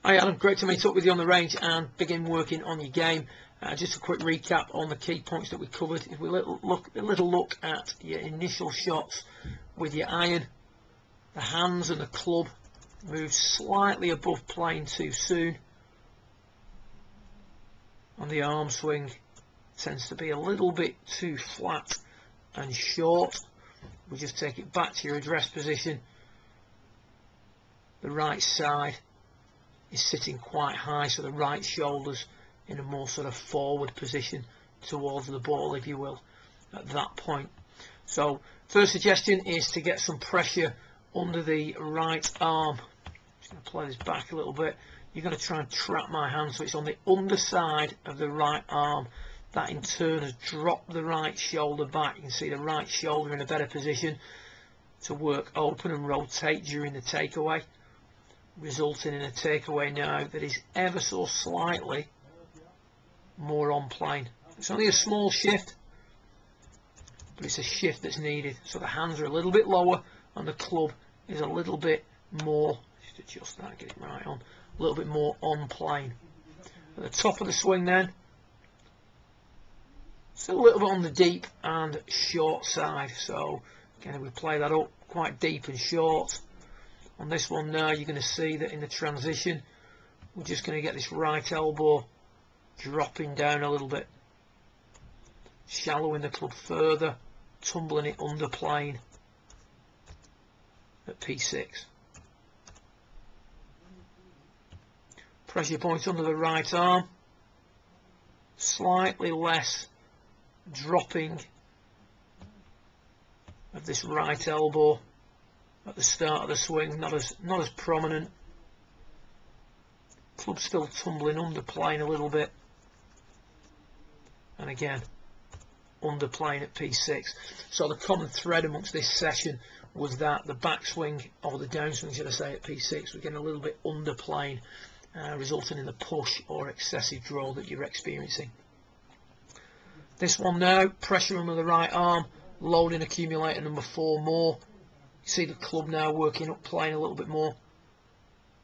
Hi Adam, great to meet up with you on the range and begin working on your game. Just a quick recap on the key points that we covered. If we look at your initial shots with your iron, the hands and the club move slightly above plane too soon. On the arm swing, tends to be a little bit too flat and short. We just take it back to your address position. The right side is sitting quite high, so the right shoulder's in a more sort of forward position towards the ball, if you will, at that point. So first suggestion is to get some pressure under the right arm. Just going to play this back a little bit. You're going to try and trap my hand so it's on the underside of the right arm. That in turn has dropped the right shoulder back. You can see the right shoulder in a better position to work open and rotate during the takeaway, resulting in a takeaway now that is ever so slightly more on plane. It's only a small shift, but it's a shift that's needed. So the hands are a little bit lower and the club is a little bit more, just adjust that, get it right on, a little bit more on plane. At the top of the swing then, still a little bit on the deep and short side. So again, we play that up quite deep and short. On this one now, you're going to see that in the transition, we're just going to get this right elbow dropping down a little bit, shallowing the club further, tumbling it under plane at P6. Pressure point under the right arm, slightly less dropping of this right elbow at the start of the swing, not as prominent. Club still tumbling under plane a little bit, and again under plane at P6. So the common thread amongst this session was that the backswing, or the downswing should I say, at P6 was getting a little bit under plane, resulting in the push or excessive draw that you're experiencing. This one now, pressure under the right arm, loading accumulator number 4 more. You see the club now working up plane a little bit more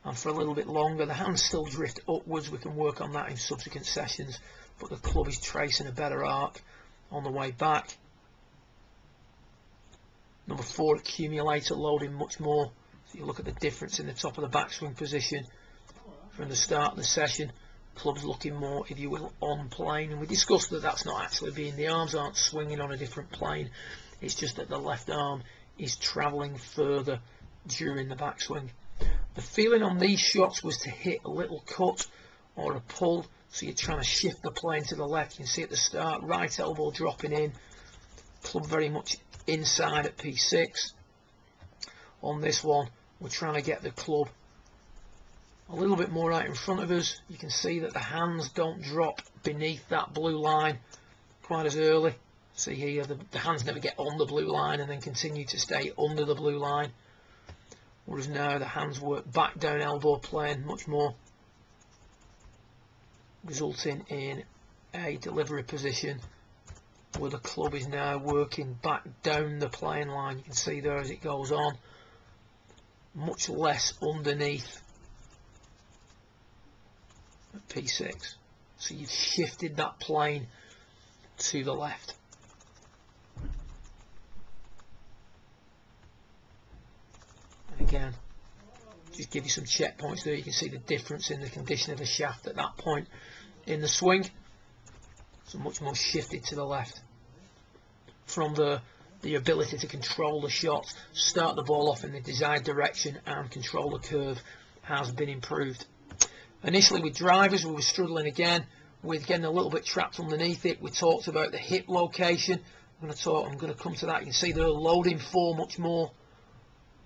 and for a little bit longer. The hands still drift upwards. We can work on that in subsequent sessions, but the club is tracing a better arc on the way back. Number 4 accumulator loading much more. So you look at the difference in the top of the backswing position from the start of the session. Club's looking more, if you will, on plane, and we discussed that that's not actually being, the arms aren't swinging on a different plane, it's just that the left arm is travelling further during the backswing. The feeling on these shots was to hit a little cut or a pull, so you're trying to shift the plane to the left. You can see at the start, right elbow dropping in, club very much inside at P6. On this one, we're trying to get the club a little bit more out in front of us. You can see that the hands don't drop beneath that blue line quite as early. See here, the hands never get on the blue line and then continue to stay under the blue line. Whereas now the hands work back down elbow plane much more, resulting in a delivery position where the club is now working back down the plane line. You can see there as it goes on, much less underneath at P6. So you've shifted that plane to the left. And again, just give you some checkpoints there. You can see the difference in the condition of the shaft at that point in the swing. So much more shifted to the left. From the ability to control the shot, start the ball off in the desired direction and control the curve has been improved. Initially with drivers we were struggling again with getting a little bit trapped underneath it. We talked about the hip location. I'm going to come to that. You can see they're loading 4 much more,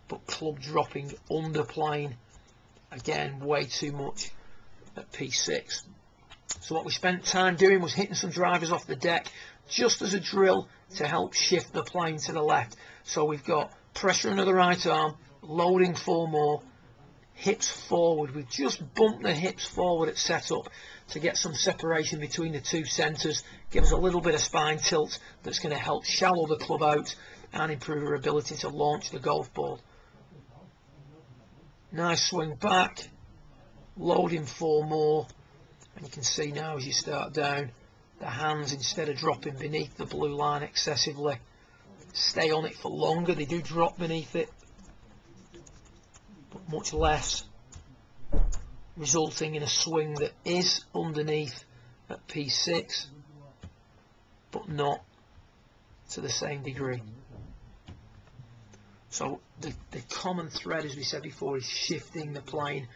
but club dropping under plane again way too much at P6. So what we spent time doing was hitting some drivers off the deck just as a drill to help shift the plane to the left. So we've got pressure under the right arm, loading 4 more, hips forward. We've just bumped the hips forward at setup to get some separation between the 2 centres, give us a little bit of spine tilt that's going to help shallow the club out and improve our ability to launch the golf ball. Nice swing back, loading 4 more, and you can see now as you start down, the hands, instead of dropping beneath the blue line excessively, stay on it for longer. They do drop beneath it, but much less, resulting in a swing that is underneath at P6, but not to the same degree. So the common thread, as we said before, is shifting the plane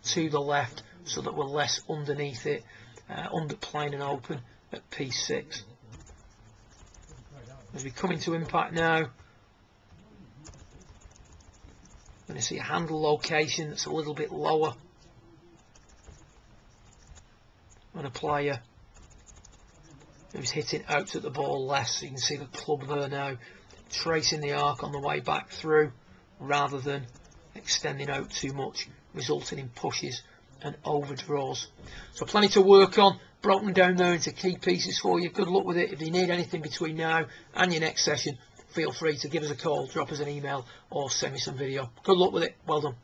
to the left so that we're less underneath it, under plane and open at P6. As we come into impact now, we're going to see a handle location that's a little bit lower on a player who's hitting out at the ball less. So you can see the club there now tracing the arc on the way back through rather than extending out too much, resulting in pushes and overdraws. So plenty to work on, broken down there into key pieces for you. Good luck with it. If you need anything between now and your next session, feel free to give us a call, drop us an email, or send me some video. Good luck with it. Well done.